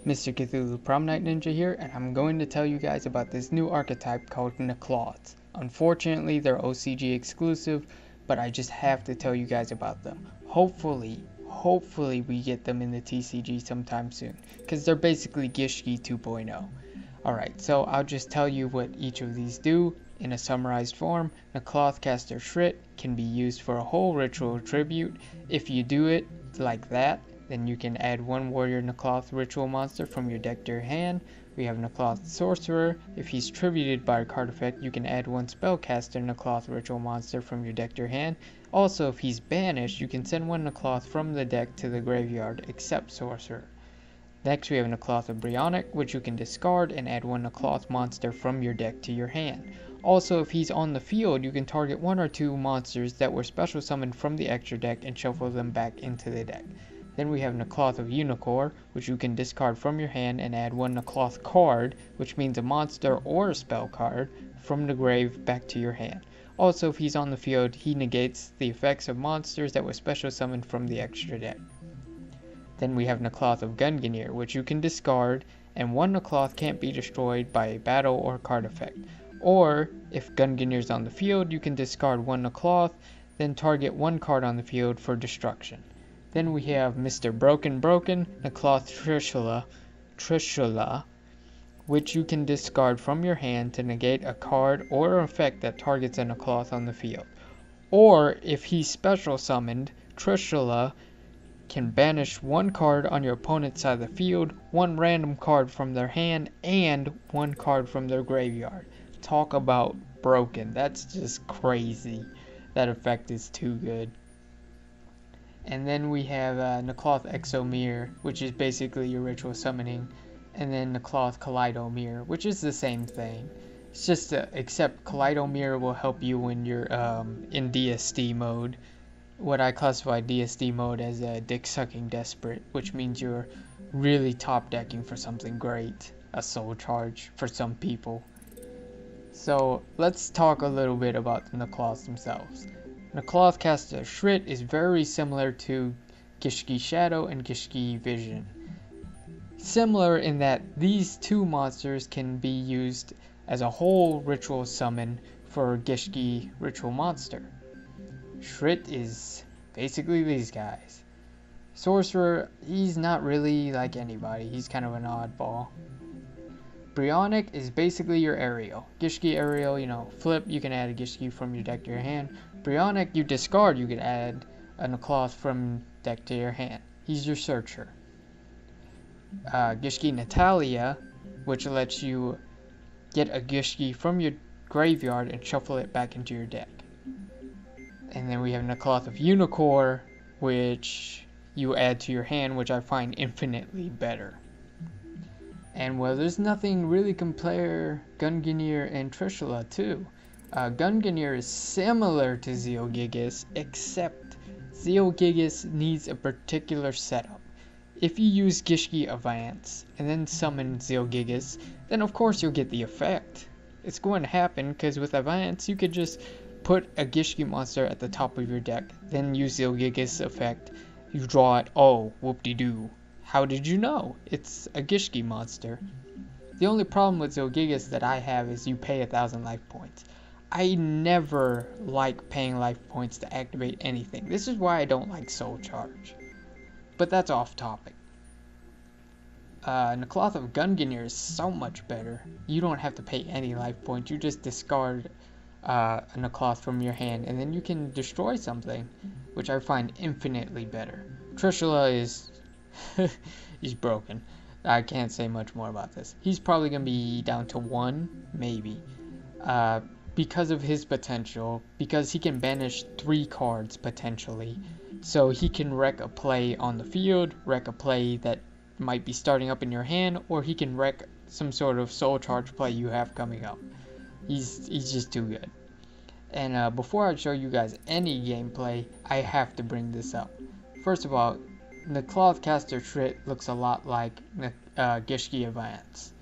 Mr.CthulhuPromNightNinja here, and I'm going to tell you guys about this new archetype called Necloth. Unfortunately, they're OCG exclusive, but I just have to tell you guys about them. Hopefully we get them in the TCG sometime soon, because they're basically Gishki 2.0. Alright, so I'll just tell you what each of these do in a summarized form. Necloth Caster Shrit can be used for a whole ritual tribute. If you do it like that, then you can add one Warrior Necloth ritual monster from your deck to your hand. We have Necloth Sorcerer. If he's tributed by a card effect, you can add one Spellcaster Necloth ritual monster from your deck to your hand. Also, if he's banished, you can send one Necloth from the deck to the graveyard, except Sorcerer. Next, we have Necloth of Brionic, which you can discard and add one Necloth monster from your deck to your hand. Also, if he's on the field, you can target one or two monsters that were special summoned from the extra deck and shuffle them back into the deck. Then we have Necloth of Unicorn, which you can discard from your hand and add one Necloth card, which means a monster or a spell card, from the grave back to your hand. Also, if he's on the field, he negates the effects of monsters that were special summoned from the extra deck. Then we have Necloth of Gungnir, which you can discard, and one Necloth can't be destroyed by a battle or card effect. Or, if Gungnir's on the field, you can discard one Necloth, then target one card on the field for destruction. Then we have Mr. Broken, Necloth Trishula, which you can discard from your hand to negate a card or effect that targets a Necloth on the field. Or, if he's special summoned, Trishula can banish one card on your opponent's side of the field, one random card from their hand, and one card from their graveyard. Talk about broken. That's just crazy. That effect is too good. And then we have Necloth Exomere, which is basically your ritual summoning. And then Necloth Kaleidomere, which is the same thing. It's just, except Kaleidomere will help you when you're in DSD mode. What I classify DSD mode as a dick-sucking desperate, which means you're really top decking for something great. A soul charge for some people. So, let's talk a little bit about the Necloths themselves. Necloth Caster Shrit is very similar to Gishki Shadow and Gishki Vision. Similar in that these two monsters can be used as a whole ritual summon for Gishki ritual monster. Shrit is basically these guys. Sorcerer, he's not really like anybody, he's kind of an oddball. Brionic is basically your Ariel. Gishki Ariel, flip, you can add a Gishki from your deck to your hand. Brionic, you discard, you can add a Necloth from deck to your hand. He's your Searcher. Gishki Natalia, which lets you get a Gishki from your graveyard and shuffle it back into your deck. And then we have Necloth of Unicorn, which you add to your hand, which I find infinitely better. And well, there's nothing really compare Gungnir and Trishula too. Gungnir is similar to Zealgigas, except Zealgigas needs a particular setup. If you use Gishki Advance and then summon Zealgigas, then of course you'll get the effect. It's going to happen because with Advance you could just put a Gishki monster at the top of your deck, then use Zealgigas effect, you draw it, oh, whoop-de-doo. How did you know? It's a Gishki monster. The only problem with Zealgigas that I have is you pay 1,000 life points. I never like paying life points to activate anything. This is why I don't like Soul Charge. But that's off topic. Necloth of Gungnir is so much better. You don't have to pay any life points. You just discard a Necloth from your hand and then you can destroy something, which I find infinitely better. Trishula is... he's broken. I can't say much more about this. He's probably going to be down to 1, maybe. Because of his potential, because he can banish 3 cards potentially. So he can wreck a play on the field, wreck a play that might be starting up in your hand, or he can wreck some sort of soul charge play you have coming up. He's just too good. And before I show you guys any gameplay, I have to bring this up. First of all, Necloth Caster Shrit looks a lot like Gishki Advance.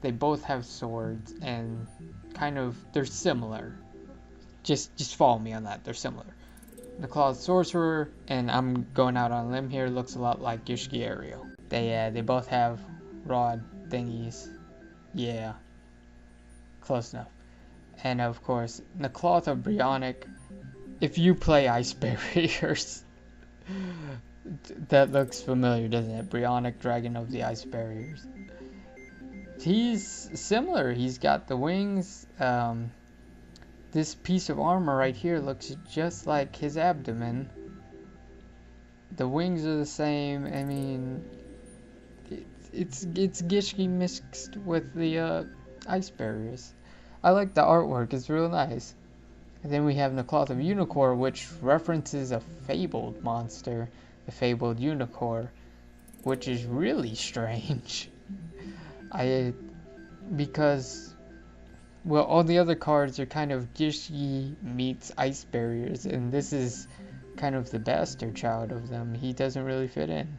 They both have swords and they're similar. Just follow me on that, they're similar. Necloth Sorcerer, and I'm going out on a limb here, looks a lot like Gishki Ariel. They both have rod thingies. Yeah, close enough. And of course, Necloth of Brionic. If you play Ice Barriers, that looks familiar, doesn't it? Brionic Dragon of the Ice Barriers. He's similar. He's got the wings. This piece of armor right here looks just like his abdomen. The wings are the same. I mean, it's Gishki mixed with the Ice Barriers. I like the artwork. It's real nice. And then we have Necloth of Unicorn, which references a fabled monster, the fabled Unicorn, which is really strange. Because, well, all the other cards are kind of Gishki meets Ice Barriers, and this is kind of the bastard child of them. He doesn't really fit in.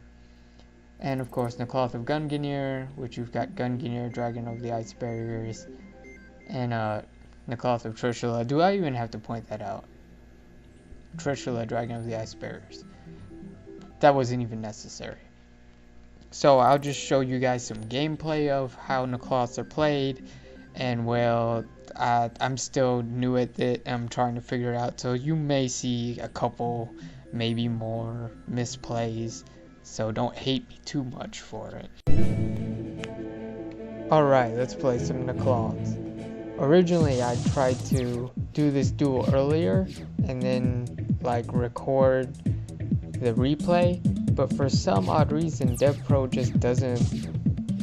And of course, Necloth of Gungnir, which you've got Gungnir, Dragon of the Ice Barriers, and Necloth of Trishula. Do I even have to point that out? Trishula, Dragon of the Ice Barriers. That wasn't even necessary. So I'll just show you guys some gameplay of how Necloths are played. And well, I'm still new at it. I'm trying to figure it out. So you may see a couple, maybe more misplays. So don't hate me too much for it. Alright, let's play some Necloths. Originally, I tried to do this duel earlier and then like record the replay, but for some odd reason DevPro just doesn't,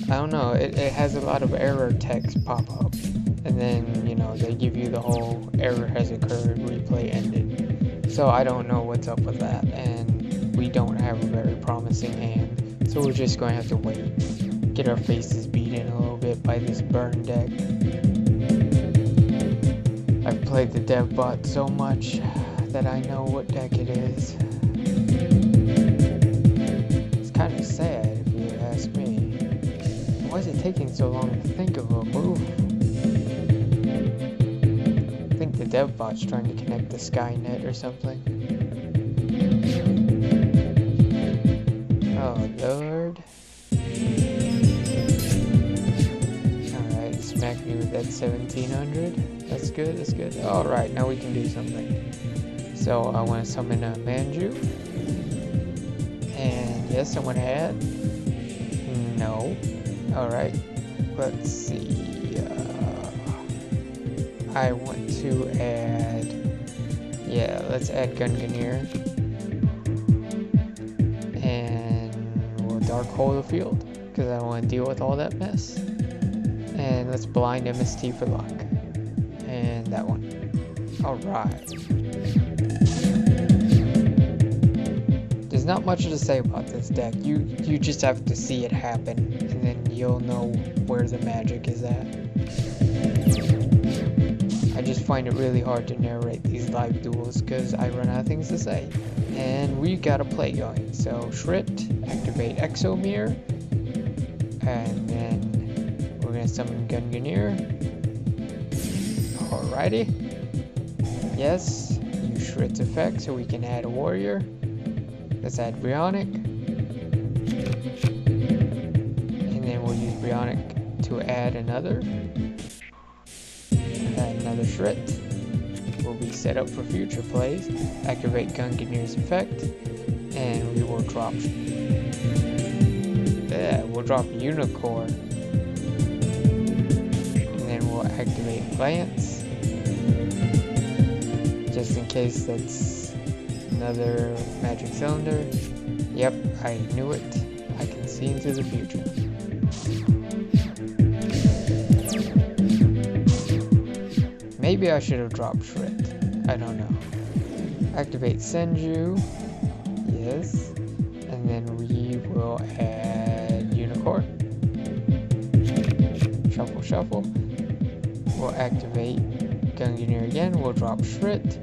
I don't know, it has a lot of error text pop up, and then, you know, they give you the whole error has occurred, replay ended. So I don't know what's up with that, and we don't have a very promising hand, so we're just going to have to wait, get our faces beat in a little bit by this burn deck. I've played the dev bot so much that I know what deck it is. It's kind of sad if you ask me. Why is it taking so long to think of a move? I think the dev bot's trying to connect to Skynet or something. Oh lord. Alright, smack me with that 1700. That's good, that's good. Alright, now we can do something. So I want to summon a Manju. And yes, I want to add. No. Alright, let's see. I want to add. Yeah, let's add Gungnir. And we'll Dark Hole the field, because I don't want to deal with all that mess. And let's blind MST for luck. And that one. Alright. There's not much to say about this deck. You just have to see it happen, and then you'll know where the magic is at. I just find it really hard to narrate these live duels because I run out of things to say. And we got a play going. So Shrit, activate Exomere, and then we're gonna summon Gungnir. Alrighty. Yes, use Shrit's effect so we can add a warrior. Let's add Brionic. And then we'll use Brionic to add another. Add another Shrit. We'll be set up for future plays. Activate Gungnir's effect. And we will drop. Yeah, we'll drop Unicorn. And then we'll activate Lance. Just in case that's another magic cylinder. Yep, I knew it. I can see into the future. Maybe I should have dropped Shrit. I don't know. Activate Senju. Yes. And then we will add Unicorn. Shuffle, shuffle. We'll activate Gungnir again. We'll drop Shrit.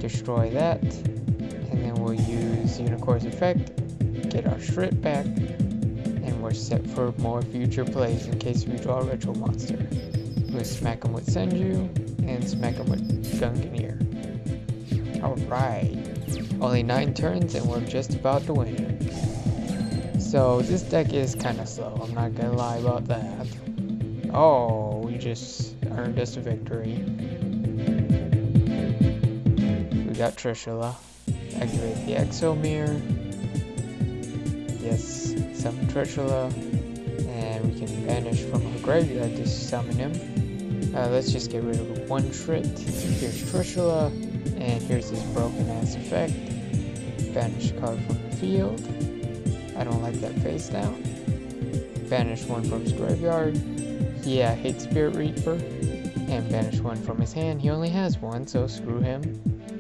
Destroy that. And then we'll use Unicorn's effect. Get our Shrit back. And we're set for more future plays in case we draw a retro monster. We'll smack him with Senju. And smack him with Gungnir. Alright. Only 9 turns and we're just about to win it. So this deck is kind of slow, I'm not gonna lie about that. Oh, we just earned us a victory. We got Trishula. Activate the Exo Mirror. Yes, summon Trishula. And we can banish from her graveyard to summon him. Let's just get rid of one Trit. Here's Trishula. And here's this broken ass effect. Banish a card from the field. I don't like that face down. Banish one from his graveyard. Yeah, hate Spirit Reaper. And banish one from his hand. He only has one, so screw him.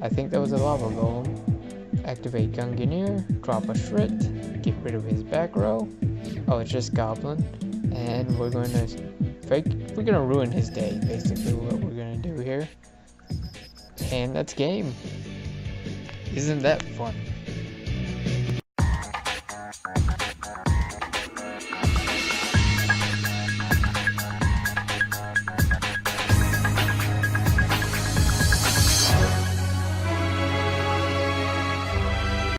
I think that was a Lava Golem. Activate Gungnir. Drop a Shrit. Get rid of his back row. Oh, it's just Goblin. And we're gonna ruin his day, basically what we're gonna do here. And that's game. Isn't that fun?